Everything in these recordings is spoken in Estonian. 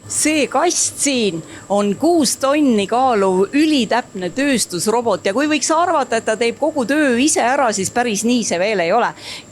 See kast siin on 6 tonni kaaluv ülitäpne tööstusrobot ja kui võiks arvata, et ta teeb kogu töö ise ära, siis päris nii see veel ei ole.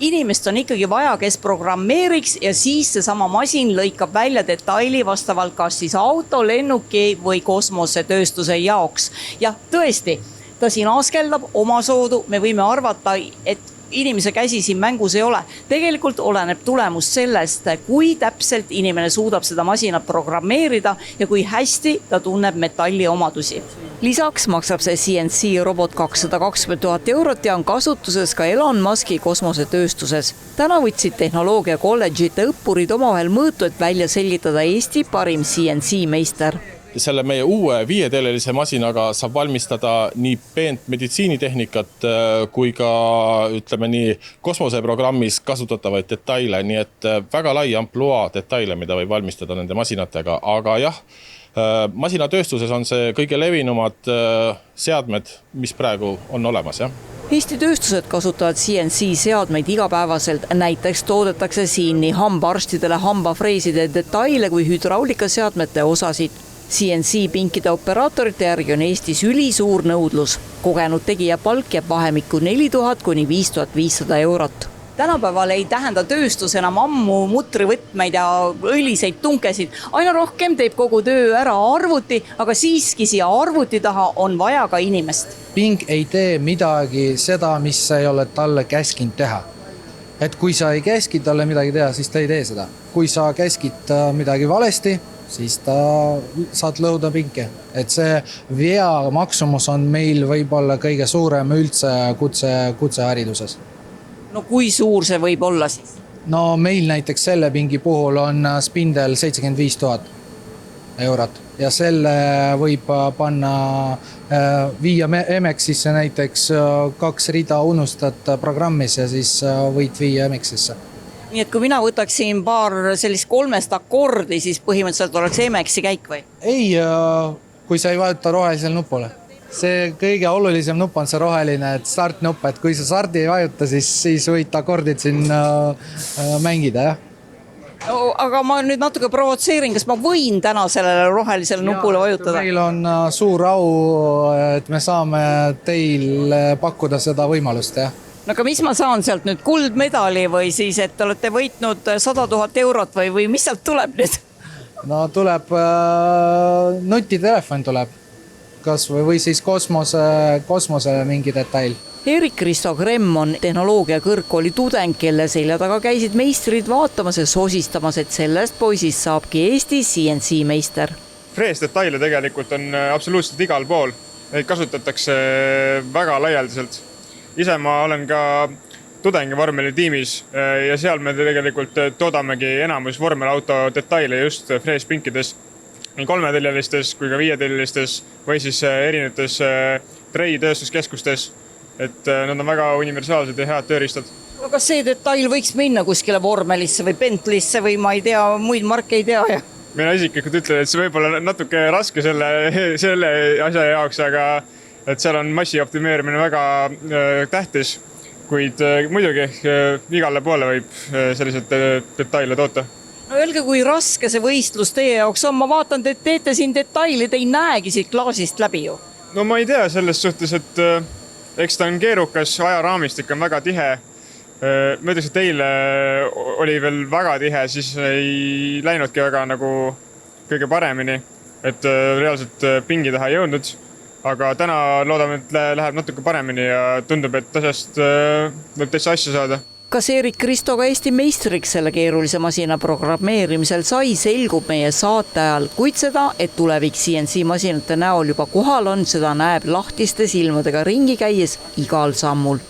Inimest on ikkagi vaja, kes programmeeriks ja siis seesama masin lõikab välja detaili vastavalt kas siis auto, lennuki või kosmosetööstuse jaoks. Ja tõesti, ta siin askeldab omasoodu, me võime arvata, et inimese käsi siin mängus ei ole. Tegelikult oleneb tulemus sellest, kui täpselt inimene suudab seda masinat programmeerida ja kui hästi ta tunneb metalli omadusi. Lisaks maksab see CNC robot 220 000 eurot ja on kasutuses ka Elon Muski kosmosetööstuses. Täna võtsid tehnoloogia kolledžite õppurid omavahel mõõtu, et välja selgitada Eesti parim CNC meister. Selle meie uue 5-telelise masinaga saab valmistada nii peent meditsiinitehnikat kui ka ütleme nii kosmoseprogrammis kasutatavaid detaile, nii et väga lai ampluaa detaile, mida võib valmistada nende masinatega, aga jah, masinatööstuses on see kõige levinumad seadmed, mis praegu on olemas, jah. Eesti tööstused kasutavad CNC seadmeid igapäevaselt, näiteks toodetakse siin nii hambaarstidele hambafreeside detaile kui hydraulikaseadmete osasid. CNC pinkide operaatorite järgi on Eestis ülisuur nõudlus. Kogenud tegija palk jääb vahemikku 4000 kuni 5500 eurot. Tänapäeval ei tähenda tööstus enam ammu mutrivõtmeid ja õliseid tunkesid. Aina rohkem teeb kogu töö ära arvuti, aga siiski siia arvuti taha on vaja ka inimest. Pink ei tee midagi seda, mis sa ei ole talle käskinud teha. Et kui sa ei käski talle midagi teha, siis ta ei tee seda. Kui sa käskid midagi valesti, siis ta saad lõhuda pinki. Et see vea maksumus on meil võib-olla kõige suurem üldse kutsehariduses. No kui suur see võib olla siis? No meil näiteks selle pingi puhul on spindel 75 000 eurot ja selle võib panna viia MX-isse näiteks 2 rida unustad programmis ja siis võid viia MX-isse. Nii et kui mina võtaksin paar sellist 3 akordi, siis põhimõtteliselt oleks MX-i käik või? Ei, kui sa ei vajuta rohelisel nupule. See kõige olulisem nupp on see roheline, et startnupp, et kui sa starti ei vajuta, siis võid akordid siin mängida, jah. No, aga ma nüüd natuke provotseerin, kas ma võin täna sellele rohelisele nupule vajutada? Meil on suur au, et me saame teil pakkuda seda võimalust, jah. No aga mis ma saan sealt nüüd kuldmedali või siis, et olete võitnud 100 000 eurot või mis sealt tuleb nüüd? No tuleb, nutitelefon tuleb, kas või siis kosmose mingi detail. Erik-Risto Kremm on tehnoloogia kõrgkooli tudeng, kelle selja taga käisid meistrid vaatamas ja sosistamas, et sellest poisist saabki Eesti CNC meister. Frees-detaile tegelikult on absoluutselt igal pool. Neid kasutatakse väga laialdiselt. Ise ma olen ka tudengi vormeli tiimis ja seal me tegelikult toodamegi enamus vormelauto detaile just freespinkides, nii 3-teljelistes kui ka 5-teljelistes või siis erinevates treitööstuskeskustes, et nad on väga universaalsed ja head tööriistad. No kas see detail võiks minna kuskile Vormelisse või Bentleysse või ma ei tea, muid marke ei tea? Mina isiklikult ütlen, et see võib olla natuke raske selle asja jaoks, aga et seal on massi optimeerimine väga tähtis, kuid muidugi igale poole võib sellised detaile toota. No öelge, kui raske see võistlus teie jaoks on, ma vaatan, te teete siin detaili, te ei näegi siit klaasist läbi ju. No ma ei tea selles suhtes, et eks ta on keerukas, ajaraamistik on väga tihe. Ma ütleks, et eile oli veel väga tihe, siis ei läinudki väga nagu kõige paremini, et reaalselt pingi taha ei jõudnud. Aga täna loodame, et läheb natuke paremini ja tundub, et asjast võib täitsa asja saada. Kas Erik-Risto ka Eesti meistriks selle keerulise masina programmeerimisel sai, selgub meie saate ajal, kuid seda, et tulevik CNC masinate näol juba kohal on, seda näeb lahtiste silmadega ringi käies igal sammul.